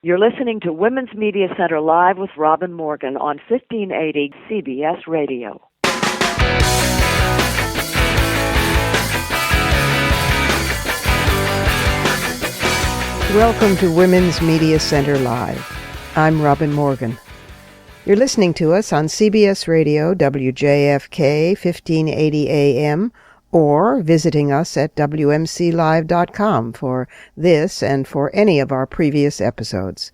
You're listening to Women's Media Center Live with Robin Morgan on 1580 CBS Radio. Welcome to Women's Media Center Live. I'm Robin Morgan. You're listening to us on CBS Radio, WJFK, 1580 AM, or visiting us at WMCLive.com for this and for any of our previous episodes.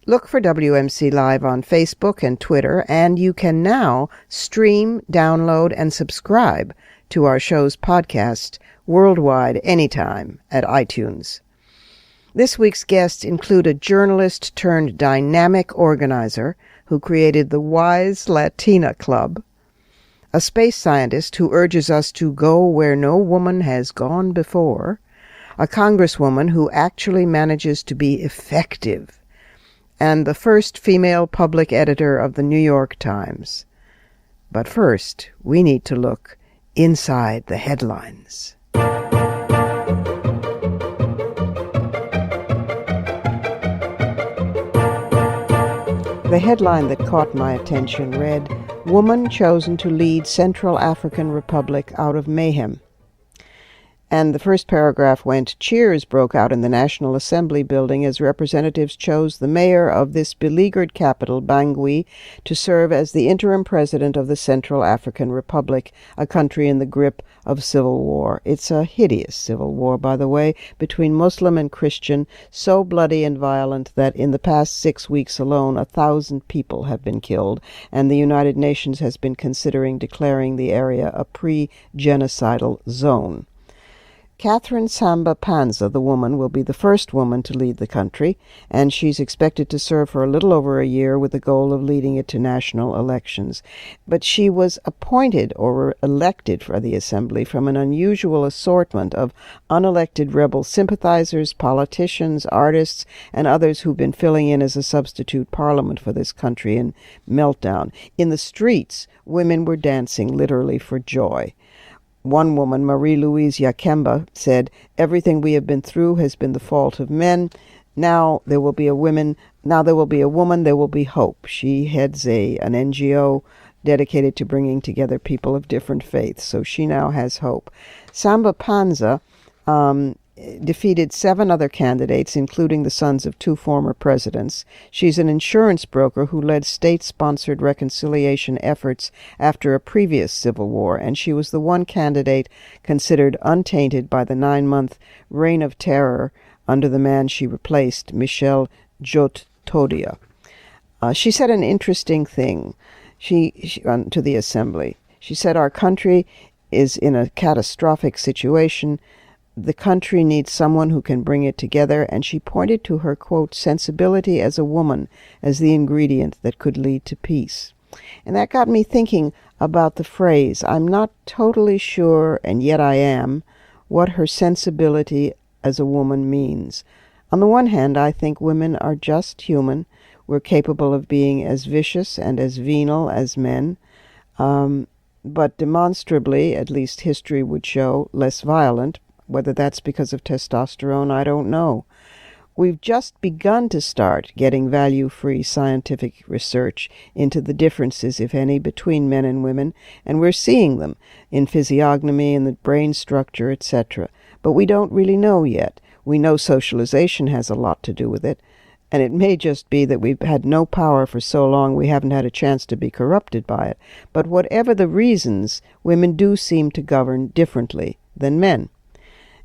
Look for WMC Live on Facebook and Twitter, and you can now stream, download, and subscribe to our show's podcast worldwide anytime at iTunes. This week's guests include a journalist turned dynamic organizer who created the Wise Latina Club, a space scientist who urges us to go where no woman has gone before, a congresswoman who actually manages to be effective, and the first female public editor of the New York Times. But first, we need to look inside the headlines. The headline that caught my attention read, "Woman chosen to lead Central African Republic out of mayhem." And the first paragraph went, "Cheers broke out in the National Assembly building as representatives chose the mayor of this beleaguered capital, Bangui, to serve as the interim president of the Central African Republic, a country in the grip of civil war." It's a hideous civil war, by the way, between Muslim and Christian, so bloody and violent that in the past 6 weeks alone 1,000 people have been killed, and the United Nations has been considering declaring the area a pre-genocidal zone. Catherine Samba Panza, the woman, will be the first woman to lead the country, and she's expected to serve for a little over a year with the goal of leading it to national elections. But she was appointed or elected for the assembly from an unusual assortment of unelected rebel sympathizers, politicians, artists, and others who've been filling in as a substitute parliament for this country in meltdown. In the streets, women were dancing literally for joy. One woman, Marie-Louise Yakemba, said, "Everything we have been through has been the fault of men. Now there will be a woman, there will be hope." She heads an NGO dedicated to bringing together people of different faiths, so she now has hope. Samba Panza defeated 7 other candidates, including the sons of 2 former presidents. She's an insurance broker who led state-sponsored reconciliation efforts after a previous civil war, and she was the one candidate considered untainted by the 9-month reign of terror under the man she replaced, Michel Djotodia. She said an interesting thing to the assembly. She said, "Our country is in a catastrophic situation. The country needs someone who can bring it together," and she pointed to her, quote, "sensibility as a woman as the ingredient that could lead to peace." And that got me thinking about the phrase, "I'm not totally sure, and yet I am," what her sensibility as a woman means. On the one hand, I think women are just human. We're capable of being as vicious and as venal as men, but demonstrably, at least history would show, less violent. Whether that's because of testosterone, I don't know. We've just begun to start getting value-free scientific research into the differences, if any, between men and women, and we're seeing them in physiognomy and the brain structure, etc. But we don't really know yet. We know socialization has a lot to do with it, and it may just be that we've had no power for so long we haven't had a chance to be corrupted by it. But whatever the reasons, women do seem to govern differently than men.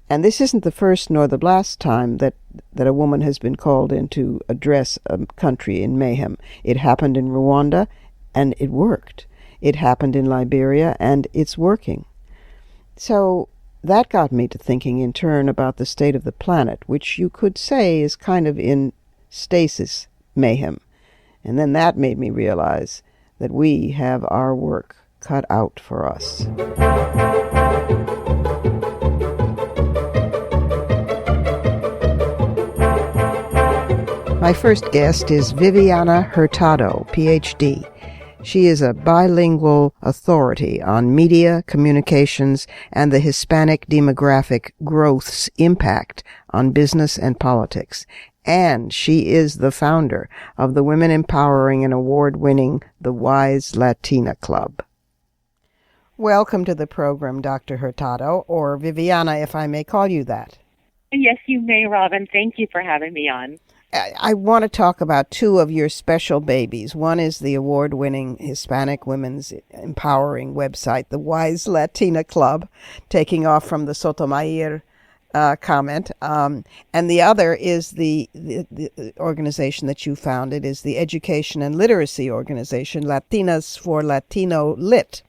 And this isn't the first nor the last time that a woman has been called in to address a country in mayhem. It happened in Rwanda, and it worked. It happened in Liberia, and it's working. So that got me to thinking in turn about the state of the planet, which you could say is kind of in stasis mayhem. And then that made me realize that we have our work cut out for us. My first guest is Viviana Hurtado, Ph.D. She is a bilingual authority on media, communications, and the Hispanic demographic growth's impact on business and politics. And she is the founder of the Women Empowering and award-winning The Wise Latina Club. Welcome to the program, Dr. Hurtado, or Viviana, if I may call you that. Yes, you may, Robin. Thank you for having me on. I want to talk about two of your special babies. One is the award-winning Hispanic Women's Empowering website, the Wise Latina Club, taking off from the Sotomayor comment. And the other is the organization that you founded, is the Education and Literacy Organization, Latinas for Latino Lit.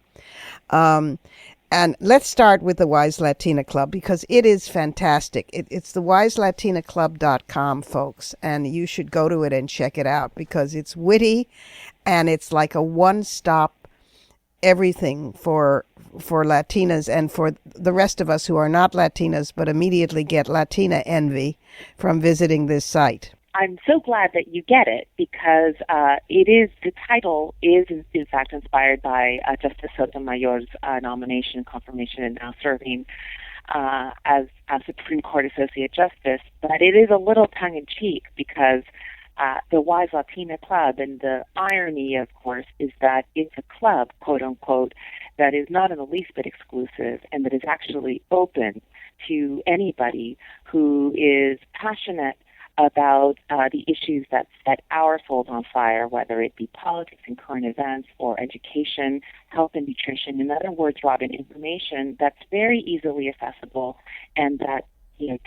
And let's start with the Wise Latina Club because it is fantastic. It's the wiselatinaclub.com, folks, and you should go to it and check it out because it's witty and it's like a one-stop everything for Latinas and for the rest of us who are not Latinas but immediately get Latina envy from visiting this site. I'm so glad that you get it because the title is in fact inspired by Justice Sotomayor's nomination, confirmation, and now serving as Supreme Court Associate Justice. But it is a little tongue-in-cheek because the Wise Latina Club, and the irony, of course, is that it's a club, quote-unquote, that is not in the least bit exclusive and that is actually open to anybody who is passionate about the issues that set our souls on fire, whether it be politics and current events or education, health and nutrition. In other words, Robin, information that's very easily accessible and that,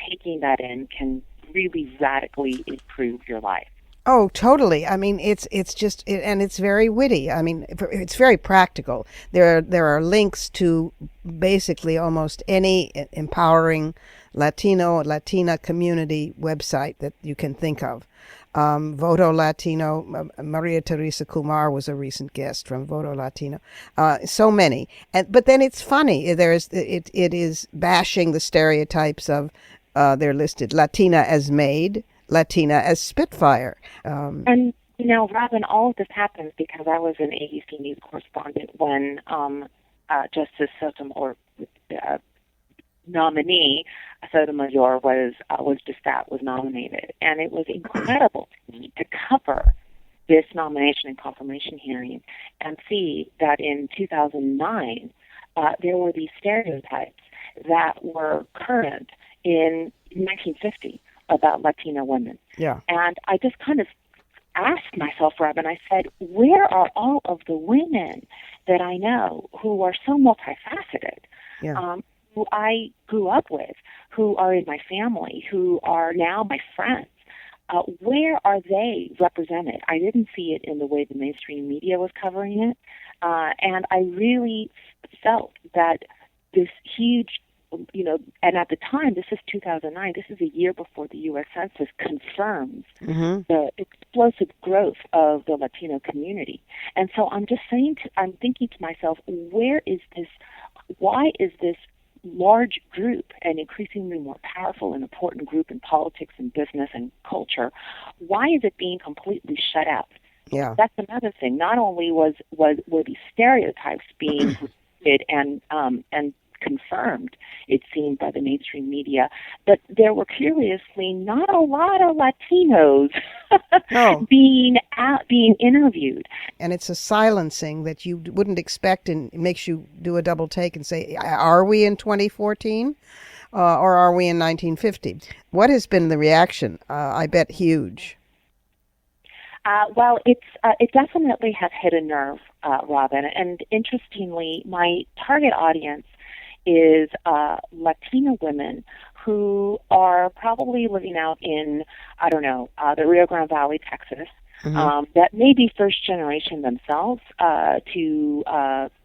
taking that in can really radically improve your life. Oh, totally. I mean, it's and it's very witty. I mean, it's very practical. There are links to basically almost any empowering Latina community website that you can think of. Voto Latino, Maria Teresa Kumar was a recent guest from Voto Latino. So many, but then it's funny. It is bashing the stereotypes of they're listed Latina as maid, Latina as Spitfire. And, Robin, all of this happens because I was an ABC News correspondent when Justice Sotomayor, nominee Sotomayor was nominated. And it was incredible to me to cover this nomination and confirmation hearing and see that in 2009, there were these stereotypes that were current in 1950. About Latina women. Yeah. And I just kind of asked myself, Robin, I said, where are all of the women that I know who are so multifaceted, who I grew up with, who are in my family, who are now my friends? Where are they represented? I didn't see it in the way the mainstream media was covering it. And I really felt that this huge and at the time, this is 2009, this is a year before the U.S. Census confirms the explosive growth of the Latino community. And so I'm thinking to myself, why is this large group, an increasingly more powerful and important group in politics and business and culture, why is it being completely shut out? Yeah. That's another thing. Not only were these stereotypes being repeated and confirmed, it seemed, by the mainstream media, but there were curiously not a lot of Latinos being interviewed. And it's a silencing that you wouldn't expect, and it makes you do a double take and say, are we in 2014 or are we in 1950? What has been the reaction? I bet huge. Well, it definitely has hit a nerve, Robin. And interestingly, my target audience is Latina women who are probably living out in, the Rio Grande Valley, Texas, that may be first generation themselves to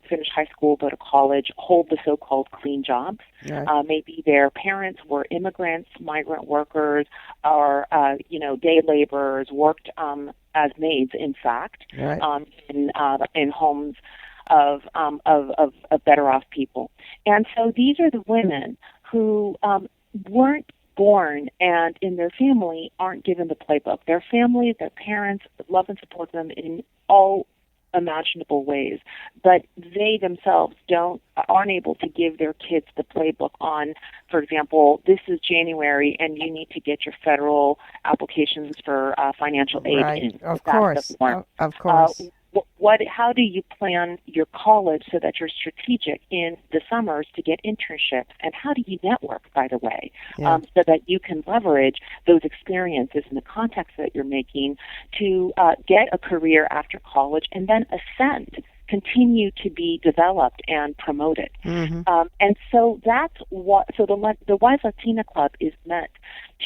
finish high school, go to college, hold the so-called clean jobs. Right. Maybe their parents were immigrants, migrant workers, or day laborers, worked as maids, in fact, right. In homes of better off people. And so these are the women who weren't born and in their family aren't given the playbook. Their families, their parents love and support them in all imaginable ways, but they themselves aren't able to give their kids the playbook on, for example, this is January and you need to get your federal applications for financial aid in. Of course. How do you plan your college so that you're strategic in the summers to get internships? And how do you network, by the way, so that you can leverage those experiences in the context that you're making to get a career after college and then ascend, continue to be developed and promoted. And so that's what, so the Wise Latina Club is meant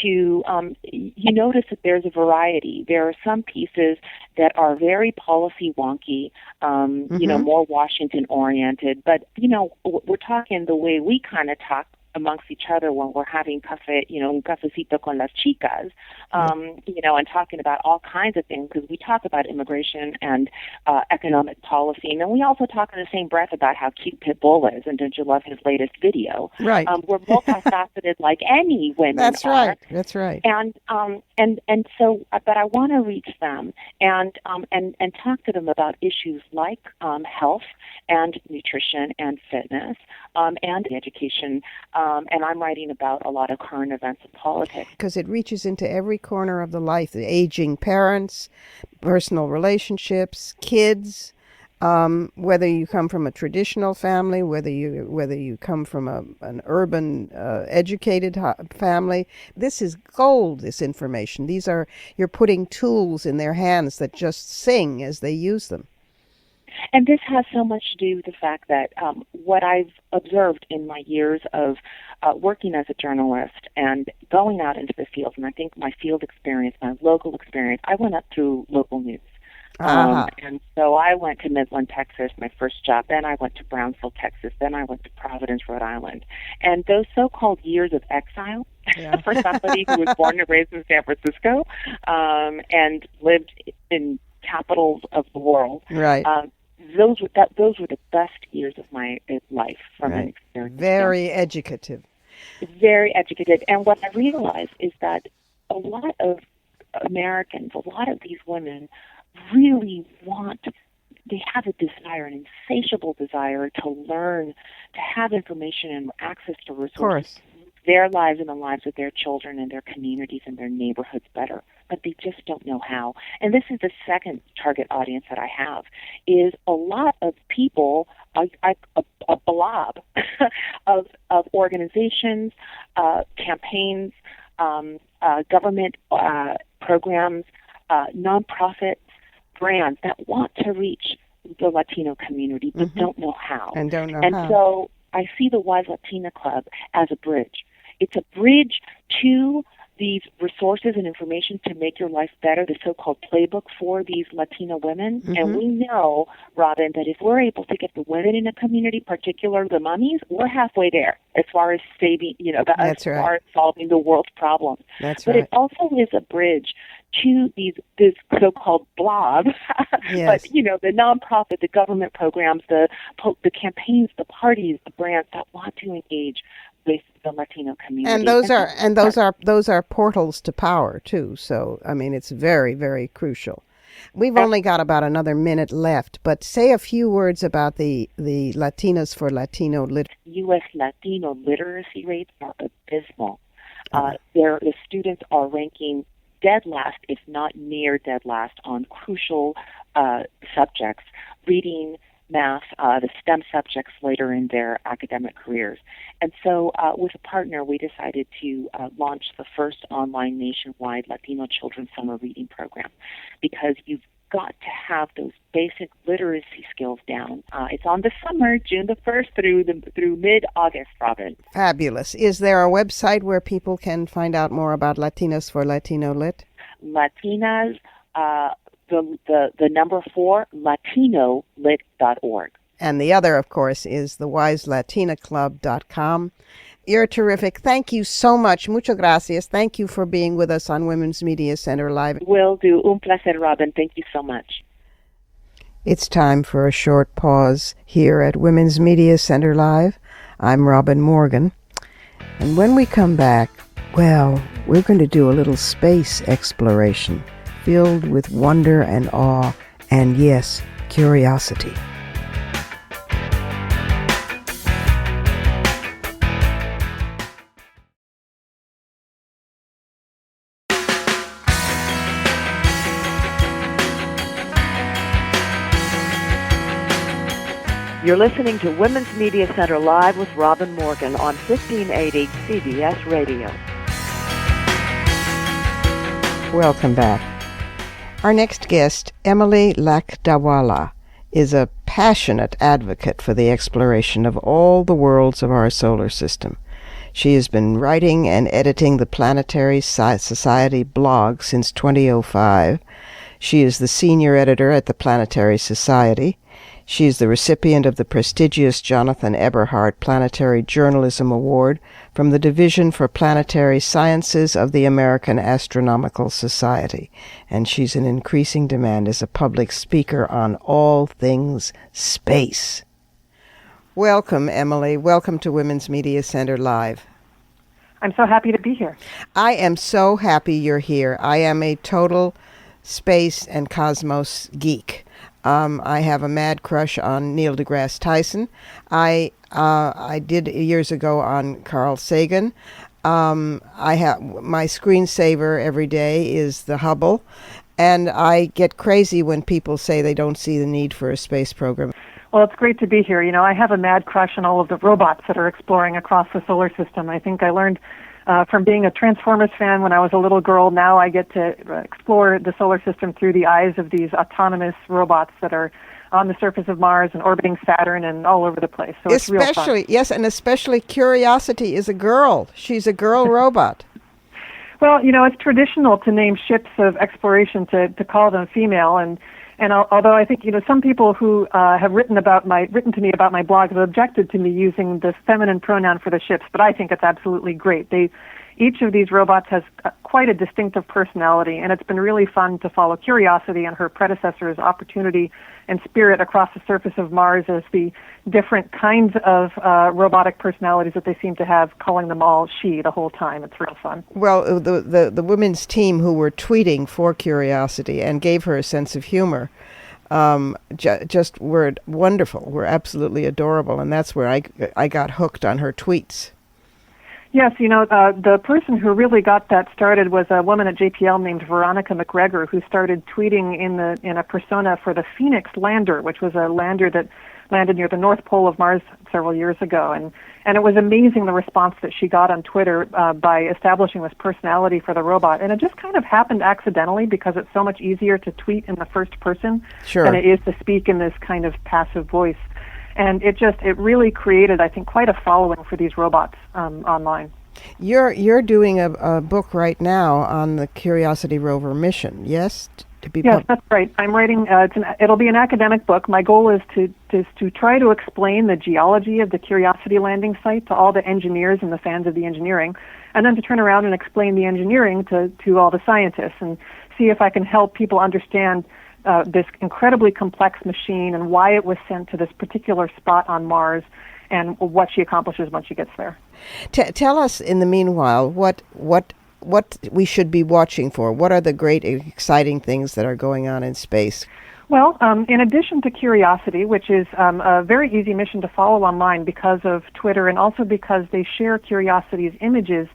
to, you notice that there's a variety. There are some pieces that are very policy wonky, more Washington oriented, but, we're talking the way we kind of talk amongst each other when we're having café, un cafecito con las chicas, and talking about all kinds of things, because we talk about immigration and economic policy, and then we also talk in the same breath about how cute Pitbull is, and don't you love his latest video? Right. We're multifaceted like any women That's are. right. That's right. And so, but I want to reach them and talk to them about issues like health and nutrition and fitness and education. And I'm writing about a lot of current events and politics. Because it reaches into every corner of the life, the aging parents, personal relationships, kids, whether you come from a traditional family, whether you come from an urban, educated family. This is gold, this information. You're putting tools in their hands that just sing as they use them. And this has so much to do with the fact that what I've observed in my years of working as a journalist and going out into the field, and I think my field experience, my local experience, I went up through local news. And so I went to Midland, Texas, my first job. Then I went to Brownsville, Texas. Then I went to Providence, Rhode Island. And those so-called years of exile for somebody who was born and raised in San Francisco and lived in capitals of the world. Right. Those were the best years of my life from an experience. Very educative. Very educative. And what I realized is that a lot of Americans, a lot of these women really they have a desire, an insatiable desire to learn, to have information and access to resources. Their lives and the lives of their children and their communities and their neighborhoods better, but they just don't know how. And this is the second target audience that I have, is a lot of people, a blob of organizations, campaigns, government programs, nonprofits, brands that want to reach the Latino community but don't know how. And so I see the Wise Latina Club as a bridge. It's a bridge to these resources and information to make your life better, the so-called playbook for these Latina women. And we know, Robin, that if we're able to get the women in a community, particularly the mummies, we're halfway there as far as saving, as far as solving the world's problems. But it also is a bridge to this so-called blob, but the nonprofit, the government programs, the campaigns, the parties, the brands that want to engage with the Latino community. And those are portals to power too. So I mean, it's very, very crucial. We've only got about another minute left, but say a few words about the Latinas for Latino U.S. Latino literacy rates are abysmal. The students are ranking dead last, if not near dead last, on crucial subjects, reading, math, the STEM subjects later in their academic careers. And so with a partner, we decided to launch the first online nationwide Latino children's summer reading program, because you've got to have those basic literacy skills down. It's on the summer, June the 1st through mid-August, Robin. Fabulous. Is there a website where people can find out more about Latinas for Latino Lit? Latinas, the number 4, latinolit.org. And the other, of course, is thewiselatinaclub.com. You're terrific. Thank you so much. Muchas gracias. Thank you for being with us on Women's Media Center Live. Will do. Un placer, Robin. Thank you so much. It's time for a short pause here at Women's Media Center Live. I'm Robin Morgan. And when we come back, well, we're going to do a little space exploration filled with wonder and awe, and yes, Curiosity. You're listening to Women's Media Center Live with Robin Morgan on 1580 CBS Radio. Welcome back. Our next guest, Emily Lakdawalla, is a passionate advocate for the exploration of all the worlds of our solar system. She has been writing and editing the Planetary Society blog since 2005. She is the senior editor at the Planetary Society. She is the recipient of the prestigious Jonathan Eberhard Planetary Journalism Award from the Division for Planetary Sciences of the American Astronomical Society, and she's in increasing demand as a public speaker on all things space. Welcome, Emily. Welcome to Women's Media Center Live. I'm so happy to be here. I am so happy you're here. I am a total space and cosmos geek. I have a mad crush on Neil deGrasse Tyson. I did years ago on Carl Sagan. I have my screensaver every day is the Hubble, and I get crazy when people say they don't see the need for a space program. Well, it's great to be here. You know, I have a mad crush on all of the robots that are exploring across the solar system. I think I learned from being a Transformers fan when I was a little girl. Now I get to explore the solar system through the eyes of these autonomous robots that are on the surface of Mars and orbiting Saturn and all over the place. So it's real fun. Yes, and especially Curiosity is a girl. She's a girl robot. Well, you know, it's traditional to name ships of exploration to call them female, and although I think, you know, some people who have written to me about my blog have objected to me using the feminine pronoun for the ships, but I think it's absolutely great. Each of these robots has quite a distinctive personality, and it's been really fun to follow Curiosity and her predecessors, Opportunity and Spirit, across the surface of Mars as the different kinds of robotic personalities that they seem to have, calling them all she the whole time. It's real fun. Well, the women's team who were tweeting for Curiosity and gave her a sense of humor just were wonderful, were absolutely adorable, and that's where I got hooked on her tweets. Yes, you know, the person who really got that started was a woman at JPL named Veronica McGregor, who started tweeting in a persona for the Phoenix lander, which was a lander that landed near the North Pole of Mars several years ago. And it was amazing the response that she got on Twitter by establishing this personality for the robot. And it just kind of happened accidentally because it's so much easier to tweet in the first person than it is to speak in this kind of passive voice. And it really created, I think, quite a following for these robots online. You're doing a book right now on the Curiosity rover mission, yes? Yes, that's right. I'm writing. It'll be an academic book. My goal is to try to explain the geology of the Curiosity landing site to all the engineers and the fans of the engineering, and then to turn around and explain the engineering to all the scientists and see if I can help people understand this incredibly complex machine and why it was sent to this particular spot on Mars and what she accomplishes once she gets there. Tell us, in the meanwhile, what we should be watching for. What are the great, exciting things that are going on in space? Well, in addition to Curiosity, which is a very easy mission to follow online because of Twitter and also because they share Curiosity's images.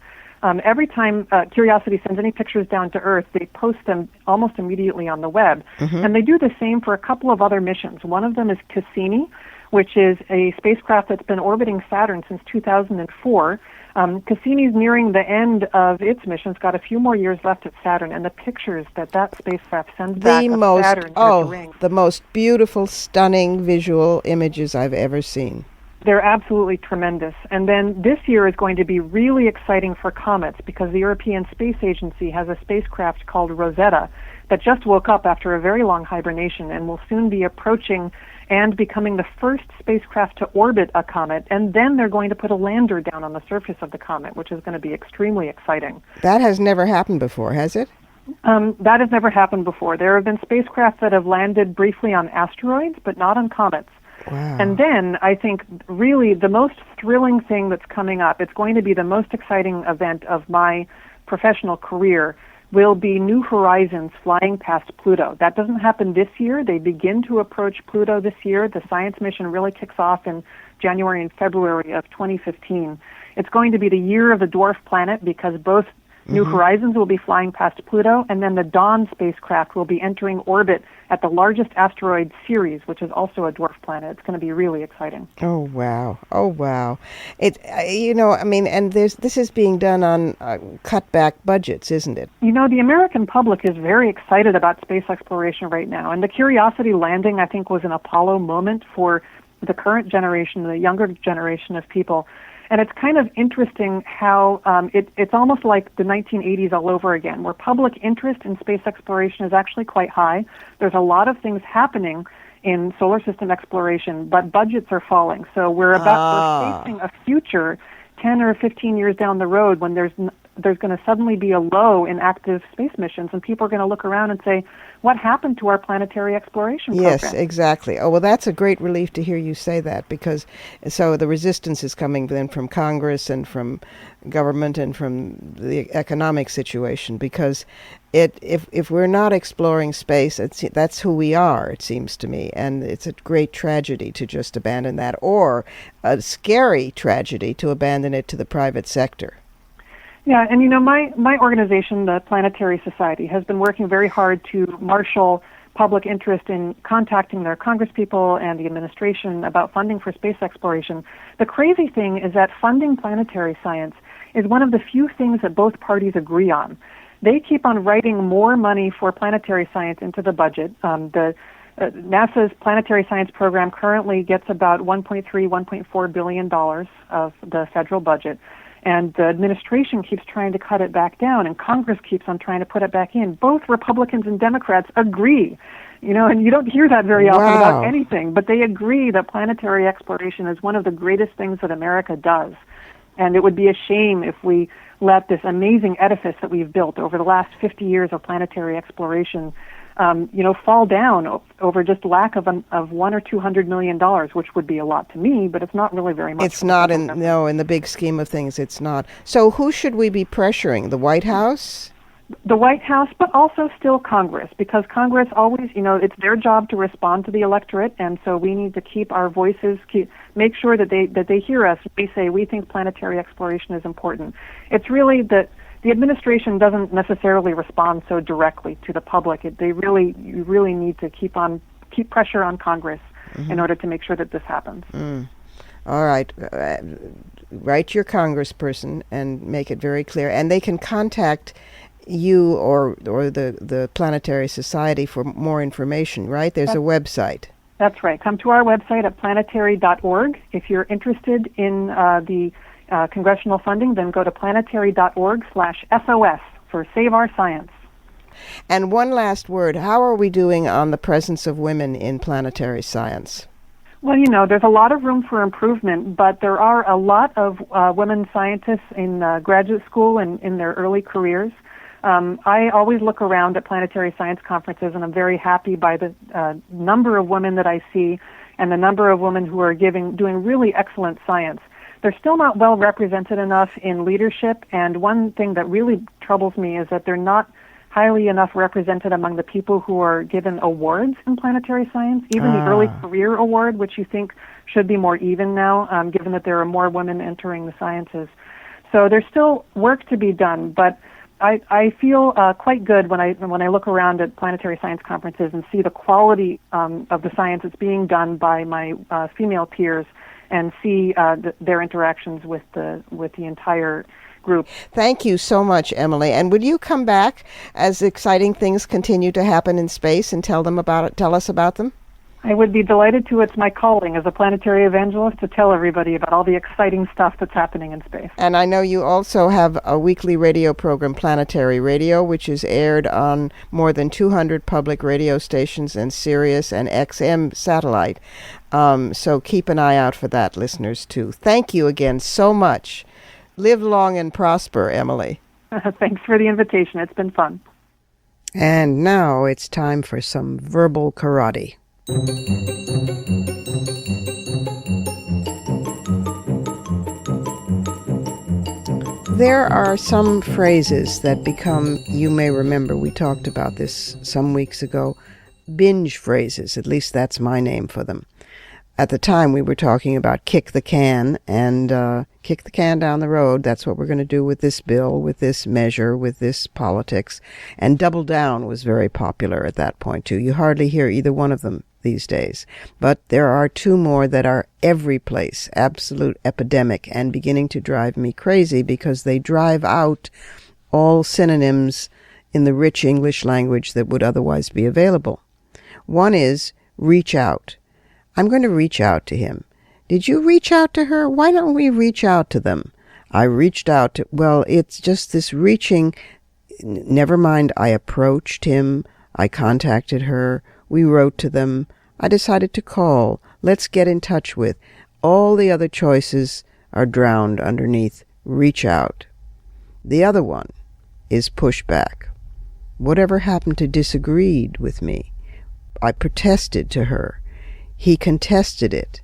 Every time Curiosity sends any pictures down to Earth, they post them almost immediately on the web. Mm-hmm. And they do the same for a couple of other missions. One of them is Cassini, which is a spacecraft that's been orbiting Saturn since 2004. Cassini's nearing the end of its mission. It's got a few more years left at Saturn, and the pictures that spacecraft sends back of Saturn to the ring. The most beautiful, stunning visual images I've ever seen. They're absolutely tremendous. And then this year is going to be really exciting for comets because the European Space Agency has a spacecraft called Rosetta that just woke up after a very long hibernation and will soon be approaching and becoming the first spacecraft to orbit a comet, and then they're going to put a lander down on the surface of the comet, which is going to be extremely exciting. That has never happened before, has it? That has never happened before. There have been spacecraft that have landed briefly on asteroids, but not on comets. Wow. And then I think really the most thrilling thing that's coming up, it's going to be the most exciting event of my professional career, will be New Horizons flying past Pluto. That doesn't happen this year. They begin to approach Pluto this year. The science mission really kicks off in January and February of 2015. It's going to be the year of the dwarf planet because both New Horizons will be flying past Pluto, and then the Dawn spacecraft will be entering orbit at the largest asteroid Ceres, which is also a dwarf planet. It's going to be really exciting. Oh, wow. Oh, wow. And this is being done on cutback budgets, isn't it? The American public is very excited about space exploration right now, and the Curiosity landing, I think, was an Apollo moment for the current generation, the younger generation of people. And it's kind of interesting how it's almost like the 1980s all over again, where public interest in space exploration is actually quite high. There's a lot of things happening in solar system exploration, but budgets are falling. So we're facing a future 10 or 15 years down the road when there's going to suddenly be a low in active space missions, and people are going to look around and say, what happened to our planetary exploration program? Yes, exactly. Oh, well, that's a great relief to hear you say that, because so the resistance is coming then from Congress and from government and from the economic situation, because if we're not exploring space, that's who we are, it seems to me, and it's a great tragedy to just abandon that, or a scary tragedy to abandon it to the private sector. Yeah, and my organization, the Planetary Society, has been working very hard to marshal public interest in contacting their congresspeople and the administration about funding for space exploration. The crazy thing is that funding planetary science is one of the few things that both parties agree on. They keep on writing more money for planetary science into the budget. NASA's planetary science program currently gets about $1.4 billion of the federal budget. And the administration keeps trying to cut it back down, and Congress keeps on trying to put it back in. Both Republicans and Democrats agree, and you don't hear that very often about anything, but they agree that planetary exploration is one of the greatest things that America does. And it would be a shame if we let this amazing edifice that we've built over the last 50 years of planetary exploration fall down over just lack of $100 or $200 million, which would be a lot to me, but it's not really very much. It's not in the big scheme of things. It's not. So who should we be pressuring? The White House? The White House, but also still Congress, because Congress always, it's their job to respond to the electorate, and so we need to keep our voices, make sure that they hear us. We say we think planetary exploration is important. It's really that. The administration doesn't necessarily respond so directly to the public. You really need to keep pressure on Congress in order to make sure that this happens. All right. Write your congressperson and make it very clear. And they can contact you or the Planetary Society for more information, right? There's a website. That's right. Come to our website at planetary.org. If you're interested in the congressional funding, then go to planetary.org/SOS for Save Our Science. And one last word. How are we doing on the presence of women in planetary science? Well, there's a lot of room for improvement, but there are a lot of women scientists in graduate school and in their early careers. I always look around at planetary science conferences, and I'm very happy by the number of women that I see and the number of women who are doing really excellent science. They're still not well represented enough in leadership, and one thing that really troubles me is that they're not highly enough represented among the people who are given awards in planetary science, even the Early Career Award, which you think should be more even now, given that there are more women entering the sciences. So there's still work to be done, but I feel quite good when I look around at planetary science conferences and see the quality of the science that's being done by my female peers, and see their interactions with the entire group. Thank you so much, Emily. And would you come back as exciting things continue to happen in space and tell us about them? I would be delighted to. It's my calling as a planetary evangelist to tell everybody about all the exciting stuff that's happening in space. And I know you also have a weekly radio program, Planetary Radio, which is aired on more than 200 public radio stations and Sirius and XM satellite. So keep an eye out for that, listeners, too. Thank you again so much. Live long and prosper, Emily. Thanks for the invitation. It's been fun. And now it's time for some verbal karate. There are some phrases that become, you may remember we talked about this some weeks ago, binge phrases. At least that's my name for them. At the time we were talking about kick the can and kick the can down the road. That's what we're going to do with this bill, with this measure, with this politics. And double down was very popular at that point too. You hardly hear either one of them these days. But there are two more that are every place, absolute epidemic, and beginning to drive me crazy because they drive out all synonyms in the rich English language that would otherwise be available. One is reach out. I'm going to reach out to him. Did you reach out to her? Why don't we reach out to them? I reached out to, well, it's just this reaching. Never mind, I approached him. I contacted her. We wrote to them. I decided to call. Let's get in touch with. All the other choices are drowned underneath reach out. The other one is push back. Whatever happened to disagreed with me? I protested to her. He contested it.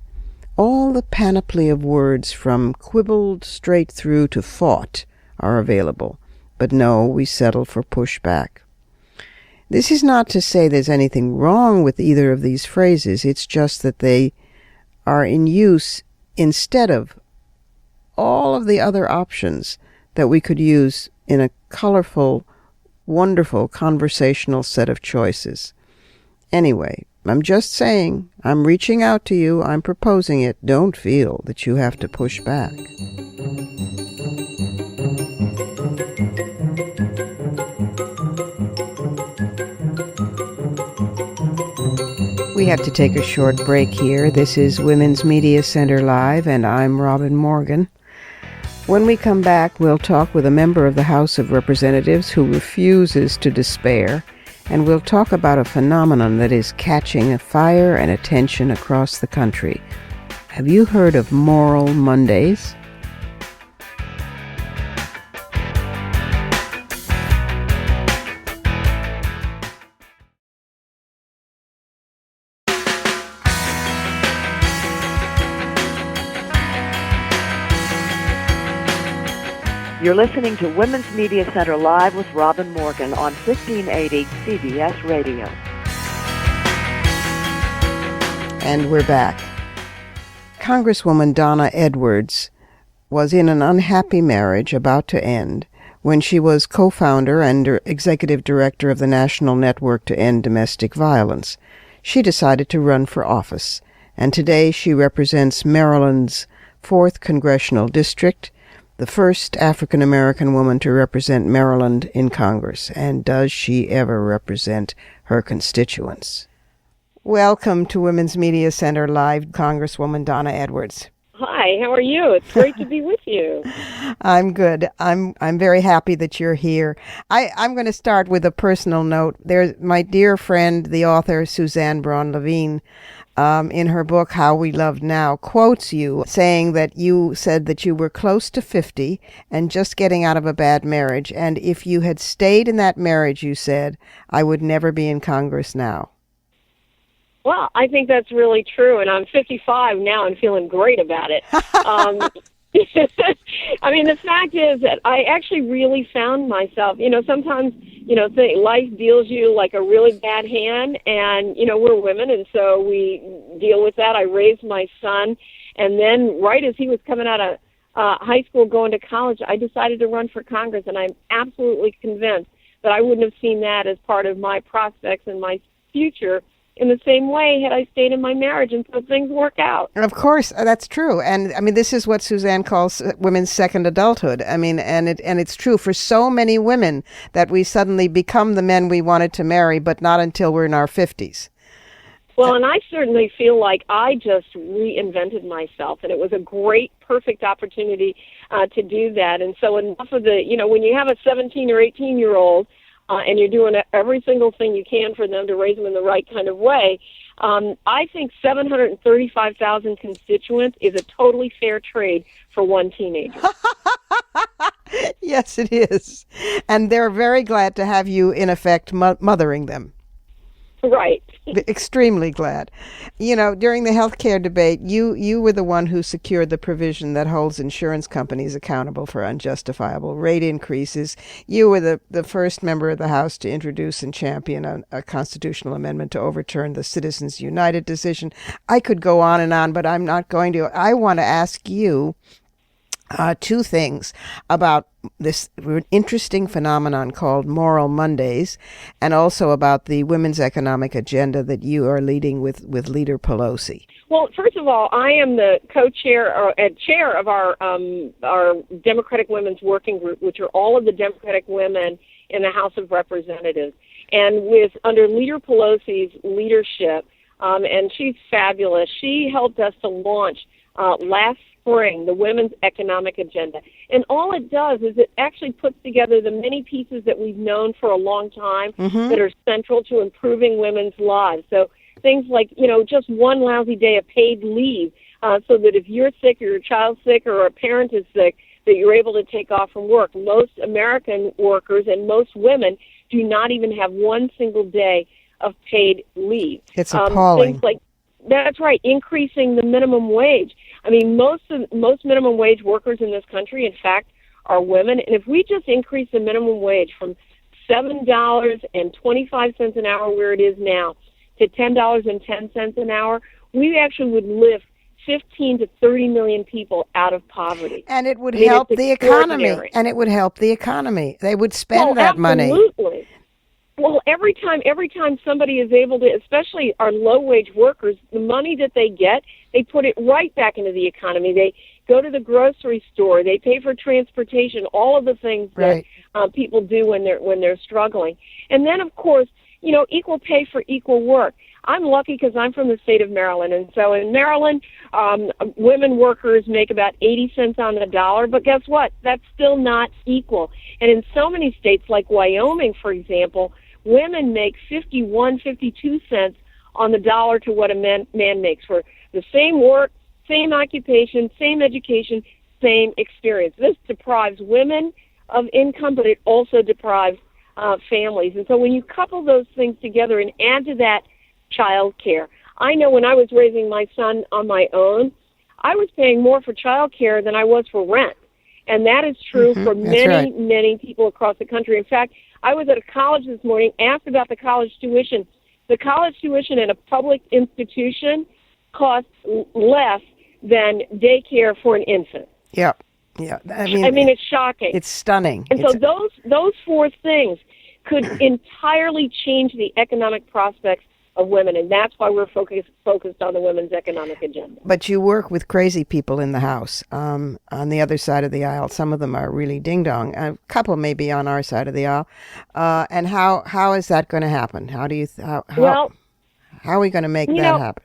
All the panoply of words from quibbled straight through to fought are available. But no, we settle for pushback. This is not to say there's anything wrong with either of these phrases. It's just that they are in use instead of all of the other options that we could use in a colorful, wonderful conversational set of choices. Anyway, I'm just saying, I'm reaching out to you, I'm proposing it. Don't feel that you have to push back. We have to take a short break here. This is Women's Media Center Live, and I'm Robin Morgan. When we come back, we'll talk with a member of the House of Representatives who refuses to despair, and we'll talk about a phenomenon that is catching a fire and attention across the country. Have you heard of Moral Mondays? You're listening to Women's Media Center Live with Robin Morgan on 1580 CBS Radio. And we're back. Congresswoman Donna Edwards was in an unhappy marriage about to end when she was co-founder and executive director of the National Network to End Domestic Violence. She decided to run for office, and today she represents Maryland's 4th Congressional District, the first African-American woman to represent Maryland in Congress. And does she ever represent her constituents? Welcome to Women's Media Center Live, Congresswoman Donna Edwards. Hi, how are you? It's great to be with you. I'm good. I'm very happy that you're here. I'm going to start with a personal note. There's my dear friend, the author Suzanne Braun Levine, in her book, How We Love Now, quotes you saying that you said that you were close to 50 and just getting out of a bad marriage. And if you had stayed in that marriage, you said, I would never be in Congress now. Well, I think that's really true. And I'm 55 now and feeling great about it. I mean, the fact is that I actually really found myself, sometimes, life deals you like a really bad hand, and, we're women, and so we deal with that. I raised my son, and then right as he was coming out of high school going to college, I decided to run for Congress, and I'm absolutely convinced that I wouldn't have seen that as part of my prospects and my future in the same way had I stayed in my marriage, and so things work out. Of course, that's true. And I mean, this is what Suzanne calls women's second adulthood. I mean, and it's true for so many women that we suddenly become the men we wanted to marry, but not until we're in our 50s. Well, and I certainly feel like I just reinvented myself, and it was a great, perfect opportunity to do that. And so enough of the, when you have a 17 or 18-year-old, and you're doing every single thing you can for them to raise them in the right kind of way, I think 735,000 constituents is a totally fair trade for one teenager. Yes, it is. And they're very glad to have you, in effect, mothering them. Right. Extremely glad. You know, during the healthcare debate, you were the one who secured the provision that holds insurance companies accountable for unjustifiable rate increases. You were the first member of the House to introduce and champion a constitutional amendment to overturn the Citizens United decision. I could go on and on, but I'm not going to. I want to ask you two things about this interesting phenomenon called Moral Mondays, and also about the women's economic agenda that you are leading with Leader Pelosi. Well, first of all, I am the co-chair or chair of our Democratic Women's Working Group, which are all of the Democratic women in the House of Representatives. And under Leader Pelosi's leadership, and she's fabulous, she helped us to launch last spring the Women's Economic Agenda. And all it does is it actually puts together the many pieces that we've known for a long time that are central to improving women's lives. So things like, just one lousy day of paid leave, so that if you're sick or your child's sick or a parent is sick, that you're able to take off from work. Most American workers and most women do not even have one single day of paid leave. It's appalling. Things like, that's right, increasing the minimum wage. I mean, most minimum wage workers in this country, in fact, are women. And if we just increase the minimum wage from $7.25 an hour, where it is now, to $10.10 an hour, we actually would lift 15 to 30 million people out of poverty. And it would help the economy. And it would help the economy. They would spend that money. Absolutely. Well, every time somebody is able to, especially our low-wage workers, the money that they get, they put it right back into the economy. They go to the grocery store, they pay for transportation, all of the things that people do when they're struggling. And then, of course, equal pay for equal work. I'm lucky because I'm from the state of Maryland, and so in Maryland, women workers make about 80 cents on the dollar, but guess what? That's still not equal. And in so many states, like Wyoming, for example, women make 52 cents on the dollar to what a man makes for the same work, same occupation, same education, same experience. This deprives women of income, but it also deprives families. And so when you couple those things together and add to that child care, I know when I was raising my son on my own, I was paying more for child care than I was for rent. And that is true for many people across the country. In fact, I was at a college this morning, asked about the college tuition. The college tuition in a public institution costs less than daycare for an infant. Yeah. Yeah. I mean, it's shocking. It's stunning. And so those four things could entirely change the economic prospects of women, and that's why we're focused on the women's economic agenda. But you work with crazy people in the House on the other side of the aisle. Some of them are really ding-dong. A couple may be on our side of the aisle. And how is that going to happen? How are we going to make that happen?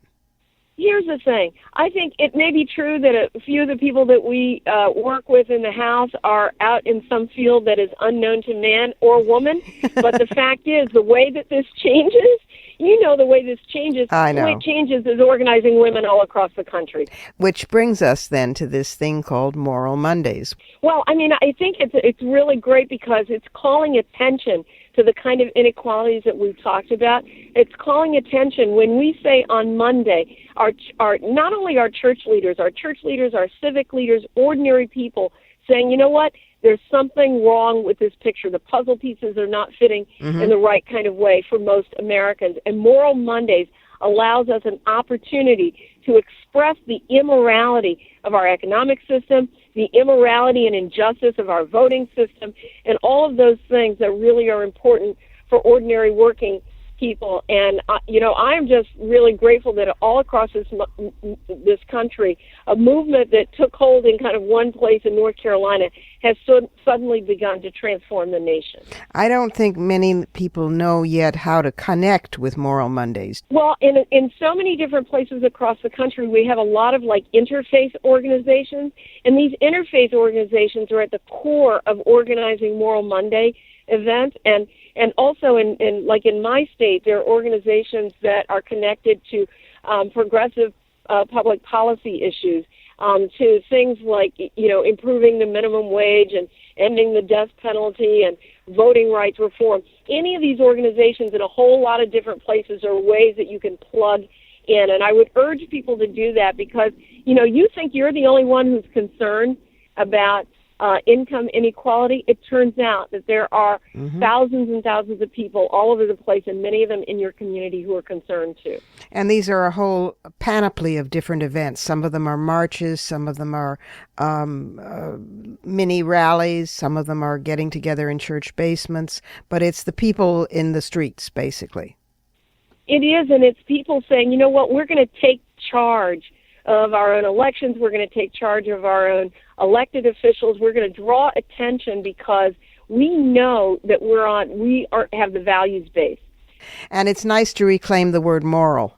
Here's the thing. I think it may be true that a few of the people that we work with in the House are out in some field that is unknown to man or woman, but the fact is the way that this changes, the way this changes, I know. The way it changes is organizing women all across the country. Which brings us then to this thing called Moral Mondays. Well, I mean, I think it's really great because it's calling attention to the kind of inequalities that we've talked about. It's calling attention when we say on Monday, our not only our church leaders, our civic leaders, ordinary people saying, you know what, there's something wrong with this picture. The puzzle pieces are not fitting in the right kind of way for most Americans. And Moral Mondays allows us an opportunity to express the immorality of our economic system, the immorality and injustice of our voting system, and all of those things that really are important for ordinary working people. And, I am just really grateful that all across this country, a movement that took hold in kind of one place in North Carolina has suddenly begun to transform the nation. I don't think many people know yet how to connect with Moral Mondays. Well, in so many different places across the country, we have a lot of interfaith organizations, and these interfaith organizations are at the core of organizing Moral Monday events, and also in my state, there are organizations that are connected to progressive public policy issues, to things like improving the minimum wage and ending the death penalty and voting rights reform. Any of these organizations in a whole lot of different places are ways that you can plug in. And I would urge people to do that because, you think you're the only one who's concerned about income inequality. It turns out that there are thousands and thousands of people all over the place, and many of them in your community who are concerned too. And these are a whole panoply of different events. Some of them are marches, some of them are mini rallies, some of them are getting together in church basements, but it's the people in the streets, basically. It is, and it's people saying, you know what, we're going to take charge of our own elections. We're going to take charge of our own elected officials. We're going to draw attention because we know that have the values base. And it's nice to reclaim the word moral.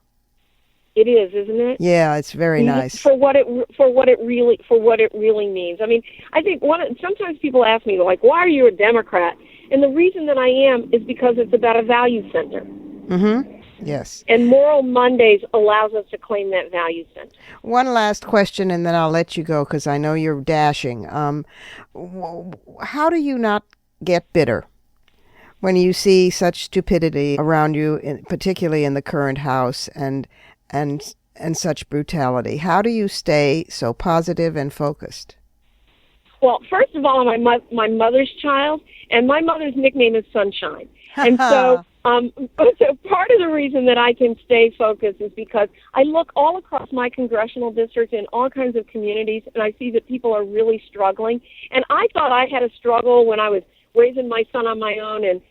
It is, isn't it? Yeah, it's very nice. For what it really means. I mean, I think sometimes people ask me, like, why are you a Democrat? And the reason that I am is because it's about a value center. Mm-hmm. Yes. And Moral Mondays allows us to claim that value center. One last question, and then I'll let you go because I know you're dashing. How do you not get bitter when you see such stupidity around you, particularly in the current House, and such brutality? How do you stay so positive and focused? Well, first of all, I'm my mother's child, and my mother's nickname is Sunshine. And so part of the reason that I can stay focused is because I look all across my congressional district in all kinds of communities, and I see that people are really struggling. And I thought I had a struggle when I was raising my son on my own and,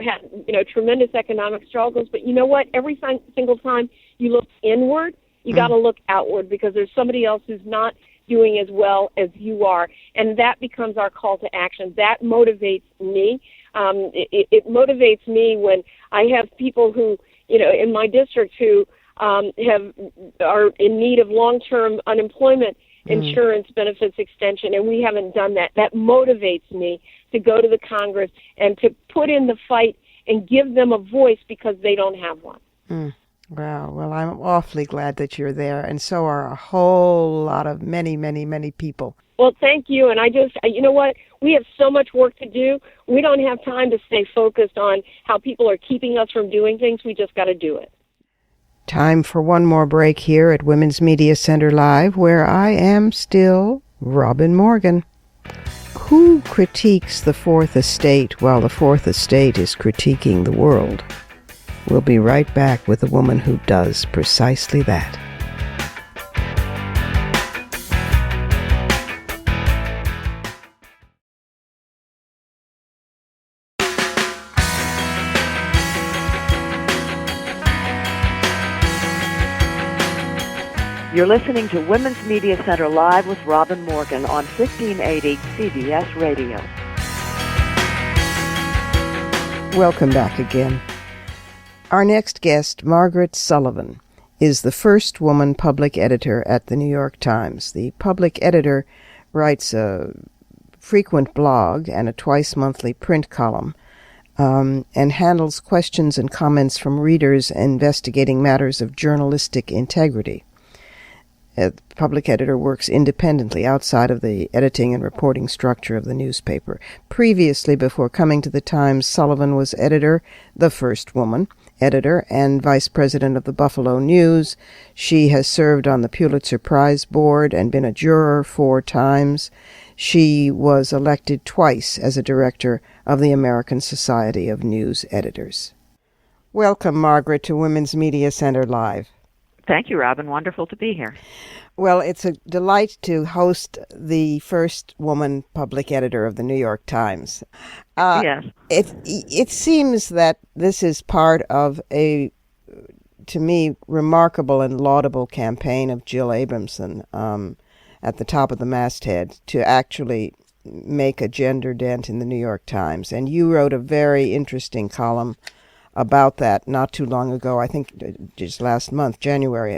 had, tremendous economic struggles. But you know what? Every single time you look inward, you got to look outward because there's somebody else who's not doing as well as you are. And that becomes our call to action. That motivates me. It motivates me when I have people who, in my district who are in need of long-term unemployment insurance benefits extension, and we haven't done that. That motivates me to go to the Congress and to put in the fight and give them a voice because they don't have one. Wow. Well, I'm awfully glad that you're there, and so are a whole lot of many, many, many people. Well, thank you. And you know what? We have so much work to do. We don't have time to stay focused on how people are keeping us from doing things. We just got to do it. Time for one more break here at Women's Media Center Live, where I am still Robin Morgan. Who critiques the Fourth Estate while the Fourth Estate is critiquing the world? We'll be right back with a woman who does precisely that. You're listening to Women's Media Center Live with Robin Morgan on 1580 CBS Radio. Welcome back again. Our next guest, Margaret Sullivan, is the first woman public editor at the New York Times. The public editor writes a frequent blog and a twice-monthly print column and handles questions and comments from readers investigating matters of journalistic integrity. The public editor works independently outside of the editing and reporting structure of the newspaper. Previously, before coming to the Times, Sullivan was editor, the first woman editor, and vice president of the Buffalo News. She has served on the Pulitzer Prize board and been a juror 4 times. She was elected twice as a director of the American Society of News Editors. Welcome, Margaret, to Women's Media Center Live. Thank you, Robin. Wonderful to be here. Well, it's a delight to host the first woman public editor of the New York Times. Yes. It seems that this is part of a, to me, remarkable and laudable campaign of Jill Abramson at the top of the masthead to actually make a gender dent in the New York Times. And you wrote a very interesting column about that not too long ago, I think just last month, January,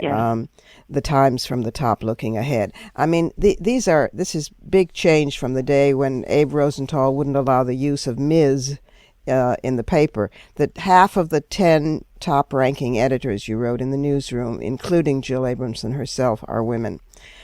the Times from the Top Looking Ahead. I mean, this is big change from the day when Abe Rosenthal wouldn't allow the use of Ms. In the paper, that half of the 10 top-ranking editors you wrote in the newsroom, including Jill Abramson herself, are women.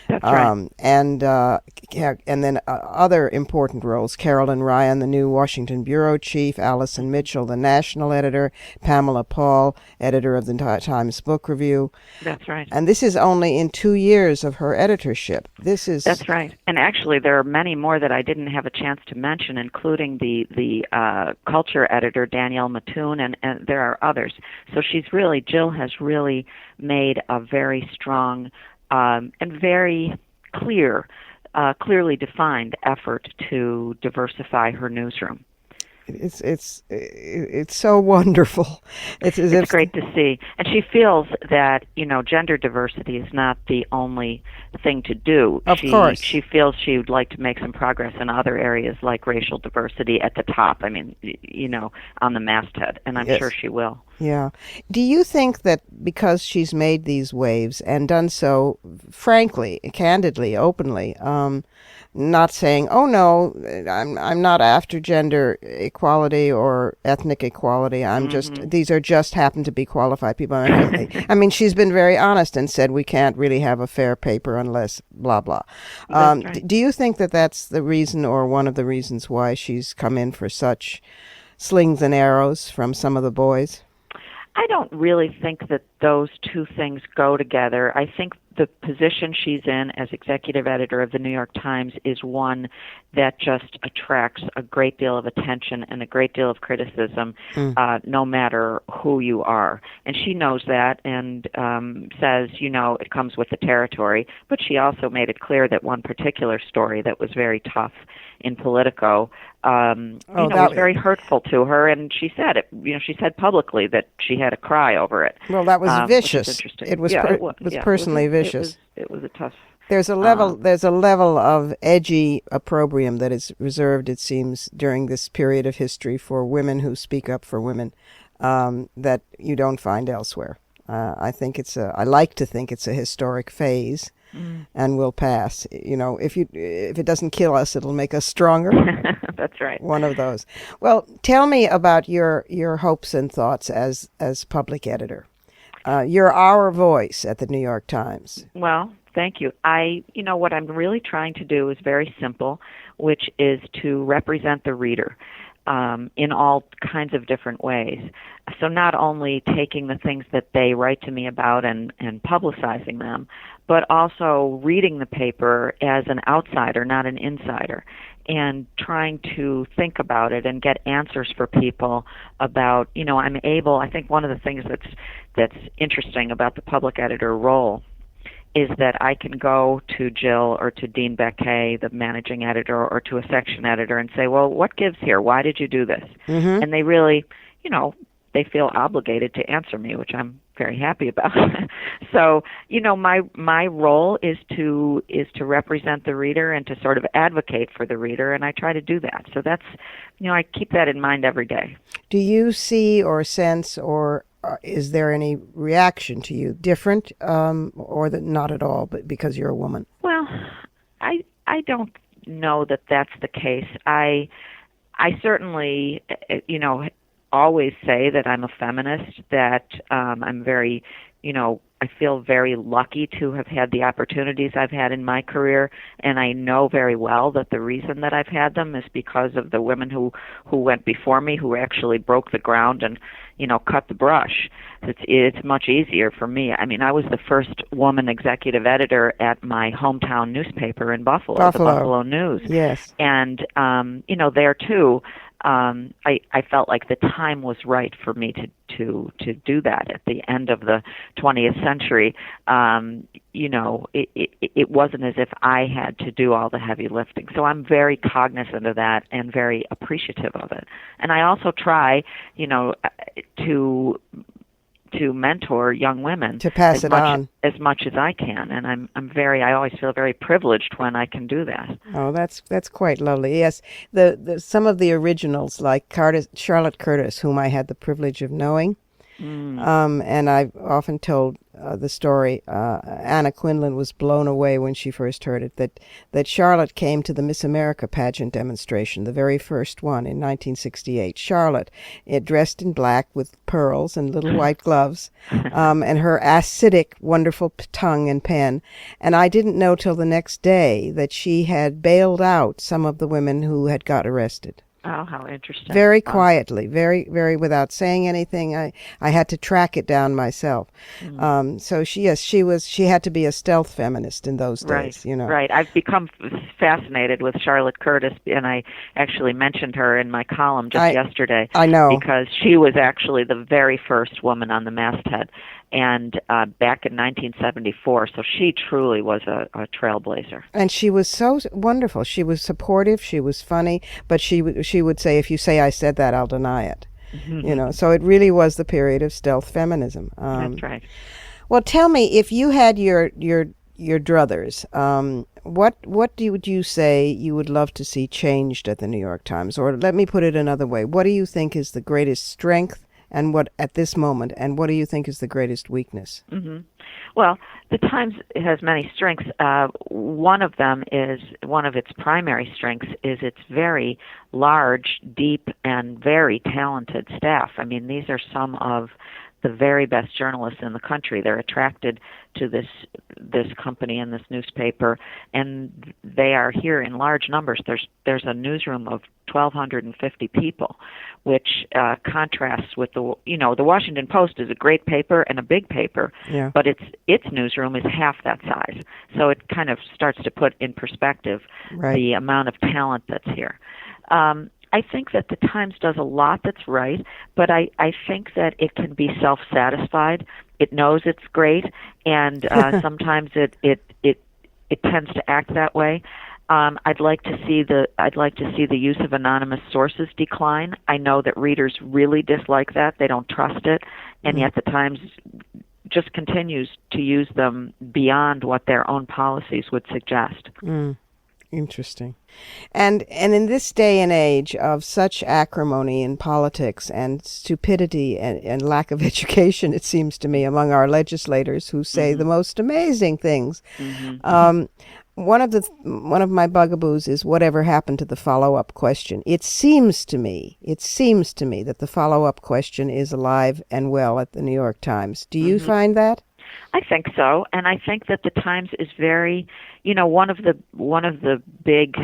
That's right. And then other important roles: Carolyn Ryan, the new Washington bureau chief; Allison Mitchell, the national editor; Pamela Paul, editor of the Times Book Review. That's right. And this is only in 2 years of her editorship. That's right. And actually, there are many more that I didn't have a chance to mention, including the culture editor Danielle Mattoon, and there are others. So Jill has really made a very strong and very clearly defined effort to diversify her newsroom. It's so wonderful. It's great to see. And she feels that, gender diversity is not the only thing to do. Of course. She feels she would like to make some progress in other areas like racial diversity at the top. I mean, on the masthead. And I'm sure she will. Yeah. Do you think that because she's made these waves and done so frankly, candidly, openly, not saying, "Oh no, I'm not after gender equality or ethnic equality. I'm these are just happen to be qualified people." I mean, she's been very honest and said we can't really have a fair paper unless blah blah. Right. Do you think that that's the reason or one of the reasons why she's come in for such slings and arrows from some of the boys? I don't really think that those two things go together. I think the position she's in as executive editor of the New York Times is one that just attracts a great deal of attention and a great deal of criticism, no matter who you are. And she knows that and says, it comes with the territory. But she also made it clear that one particular story that was very tough in Politico, was very hurtful to her, and she said it. She said publicly that she had a cry over it. Well, that was vicious. Which is interesting. It was personally vicious. It was a tough. There's a level of edgy opprobrium that is reserved, it seems, during this period of history for women who speak up for women that you don't find elsewhere. I like to think it's a historic phase. And will pass. If it doesn't kill us, it'll make us stronger. That's right. One of those. Well, tell me about your hopes and thoughts as public editor. You're our voice at the New York Times. Well, thank you. What I'm really trying to do is very simple, which is to represent the reader in all kinds of different ways. So not only taking the things that they write to me about and publicizing them, but also reading the paper as an outsider, not an insider, and trying to think about it and get answers for people about, I think one of the things that's interesting about the public editor role is that I can go to Jill or to Dean Beckay, the managing editor, or to a section editor and say, well, what gives here? Why did you do this? Mm-hmm. And they really, they feel obligated to answer me, which I'm very happy about. So, my role is to represent the reader and to sort of advocate for the reader, and I try to do that. So that's, I keep that in mind every day. Do you see or sense or is there any reaction to you different or that not at all, but because you're a woman? Well, I don't know that that's the case. I certainly, always say that I'm a feminist, that I'm very, I feel very lucky to have had the opportunities I've had in my career, and I know very well that the reason that I've had them is because of the women who went before me, who actually broke the ground and, cut the brush. It's much easier for me. I mean, I was the first woman executive editor at my hometown newspaper in Buffalo. The Buffalo News. Yes. And, there too, I felt like the time was right for me to do that at the end of the 20th century. It wasn't as if I had to do all the heavy lifting. So I'm very cognizant of that and very appreciative of it. And I also try, to mentor young women to pass it on as much as I can, and I always feel very privileged when I can do that. Oh, that's quite lovely. Yes, the some of the originals like Charlotte Curtis, whom I had the privilege of knowing, and I've often told the story. Anna Quinlan was blown away when she first heard it, that Charlotte came to the Miss America pageant demonstration, the very first one in 1968. Charlotte, dressed in black with pearls and little white gloves, and her acidic, wonderful tongue and pen. And I didn't know till the next day that she had bailed out some of the women who had got arrested. Oh, how interesting. Very quietly, very, very without saying anything. I had to track it down myself. So she had to be a stealth feminist in those days, you know. Right. I've become fascinated with Charlotte Curtis, and I actually mentioned her in my column just yesterday. I know. Because she was actually the very first woman on the masthead, and back in 1974, so she truly was a trailblazer. And she was so wonderful. She was supportive, she was funny, but she would say, if you say I said that, I'll deny it. You know, so it really was the period of stealth feminism. That's right. Well, tell me, if you had your druthers, what would you say you would love to see changed at the New York Times? Or let me put it another way. What do you think is the greatest strength and what at this moment, and what do you think is the greatest weakness? Well, the Times has many strengths. One of its primary strengths is its very large, deep, and very talented staff. I mean, these are some of the very best journalists in the country. They're attracted to this company and this newspaper, and they are here in large numbers. There's a newsroom of 1,250 people, which contrasts with the Washington Post is a great paper and a big paper, but its newsroom is half that size. So it kind of starts to put in perspective the amount of talent that's here. I think that the Times does a lot that's right, but I think that it can be self-satisfied. It knows it's great, and sometimes it tends to act that way. I'd like to see the use of anonymous sources decline. I know that readers really dislike that; they don't trust it, and yet the Times just continues to use them beyond what their own policies would suggest. Interesting. And in this day and age of such acrimony in politics and stupidity and lack of education, it seems to me, among our legislators who say the most amazing things, one of my bugaboos is whatever happened to the follow-up question. It seems to me that the follow-up question is alive and well at the New York Times. Do you find that? I think so, and I think that the Times is very, one of the big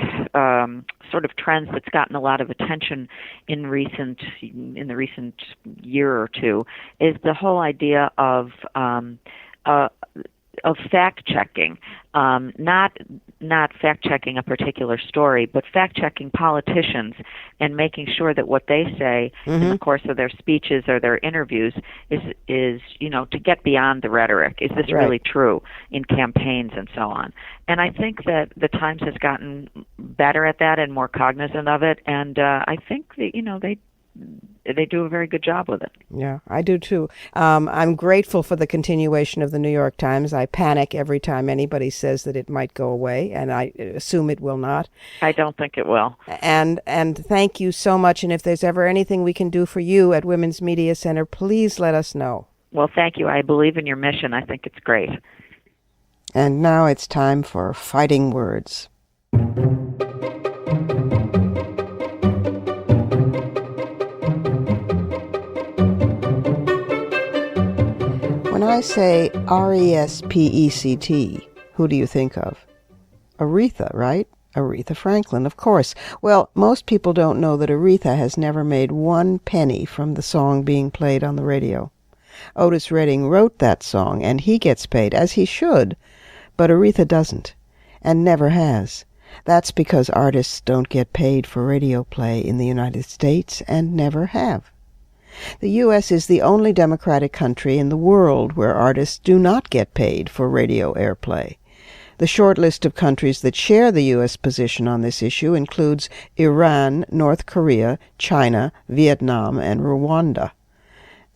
sort of trends that's gotten a lot of attention in the recent year or two is the whole idea of fact checking, not fact checking a particular story, but fact checking politicians and making sure that what they say in the course of their speeches or their interviews is to get beyond the rhetoric. Is this really true in campaigns and so on? And I think that the Times has gotten better at that and more cognizant of it, and I think that they do a very good job with it. Yeah, I do too. I'm grateful for the continuation of the New York Times. I panic every time anybody says that it might go away, and I assume it will not. I don't think it will. And thank you so much. And if there's ever anything we can do for you at Women's Media Center, please let us know. Well, thank you. I believe in your mission. I think it's great. And now it's time for Fighting Words. When I say R-E-S-P-E-C-T, who do you think of? Aretha, right? Aretha Franklin, of course. Well, most people don't know that Aretha has never made 1 penny from the song being played on the radio. Otis Redding wrote that song, and he gets paid, as he should, but Aretha doesn't, and never has. That's because artists don't get paid for radio play in the United States, and never have. The U.S. is the only democratic country in the world where artists do not get paid for radio airplay. The short list of countries that share the U.S. position on this issue includes Iran, North Korea, China, Vietnam, and Rwanda.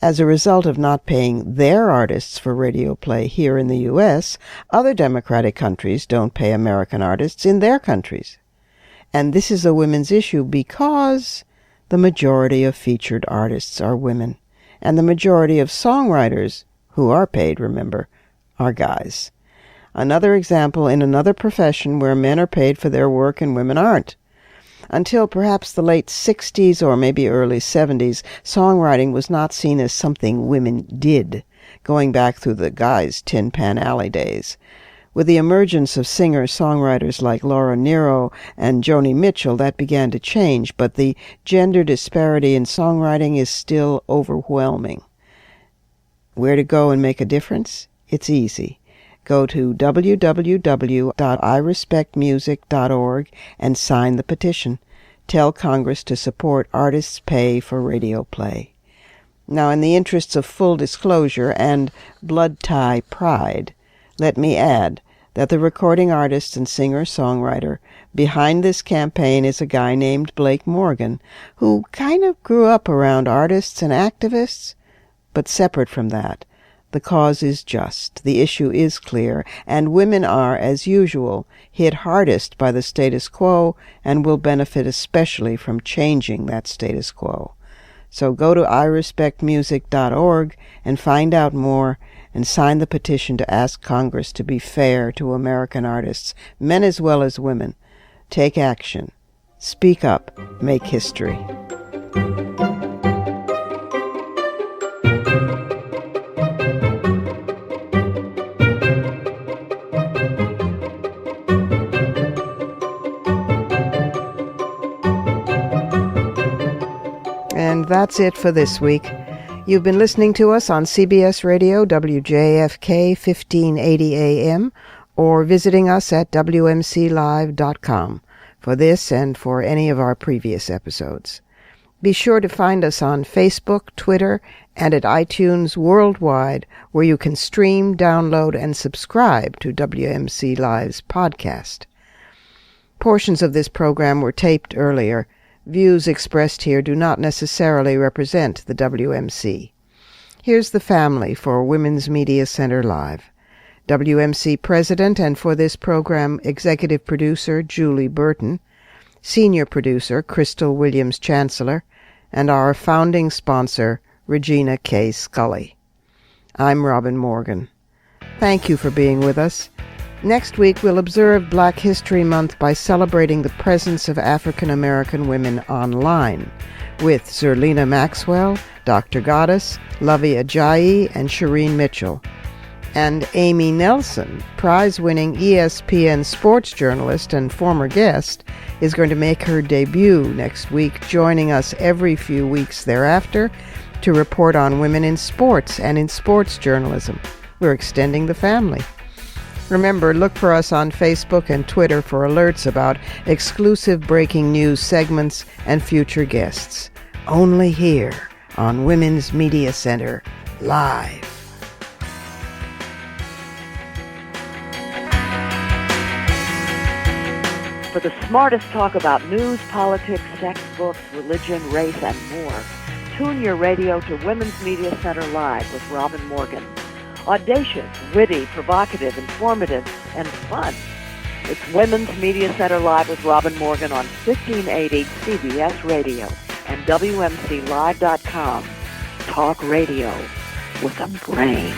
As a result of not paying their artists for radio play here in the U.S., other democratic countries don't pay American artists in their countries. And this is a women's issue because the majority of featured artists are women, and the majority of songwriters who are paid, remember, are guys. Another example in another profession where men are paid for their work and women aren't. Until perhaps the late 60s or maybe early 70s, songwriting was not seen as something women did, going back through the guys' Tin Pan Alley days. With the emergence of singer-songwriters like Laura Nyro and Joni Mitchell, that began to change, but the gender disparity in songwriting is still overwhelming. Where to go and make a difference? It's easy. Go to www.irespectmusic.org and sign the petition. Tell Congress to support artists' pay for radio play. Now, in the interests of full disclosure and blood tie pride, let me add that the recording artist and singer-songwriter behind this campaign is a guy named Blake Morgan, who kind of grew up around artists and activists, but separate from that. The cause is just, the issue is clear, and women are, as usual, hit hardest by the status quo and will benefit especially from changing that status quo. So go to irespectmusic.org and find out more and sign the petition to ask Congress to be fair to American artists, men as well as women. Take action. Speak up. Make history. And that's it for this week. You've been listening to us on CBS Radio, WJFK 1580 AM, or visiting us at WMClive.com for this and for any of our previous episodes. Be sure to find us on Facebook, Twitter, and at iTunes worldwide, where you can stream, download, and subscribe to WMC Live's podcast. Portions of this program were taped earlier. Views expressed here do not necessarily represent the WMC. Here's the family for Women's Media Center Live. WMC President and for this program Executive Producer Julie Burton, Senior Producer Crystal Williams Chancellor, and our founding sponsor Regina K. Scully. I'm Robin Morgan. Thank you for being with us. Next week, we'll observe Black History Month by celebrating the presence of African American women online with Zerlina Maxwell, Dr. Goddess, Lovey Ajayi, and Shireen Mitchell. And Amy Nelson, prize-winning ESPN sports journalist and former guest, is going to make her debut next week, joining us every few weeks thereafter to report on women in sports and in sports journalism. We're extending the family. Remember, look for us on Facebook and Twitter for alerts about exclusive breaking news segments and future guests. Only here on Women's Media Center Live. For the smartest talk about news, politics, sex, books, religion, race, and more, tune your radio to Women's Media Center Live with Robin Morgan. Audacious, witty, provocative, informative, and fun. It's Women's Media Center Live with Robin Morgan on 1580 CBS Radio and WMCLive.com. Talk radio with a brain.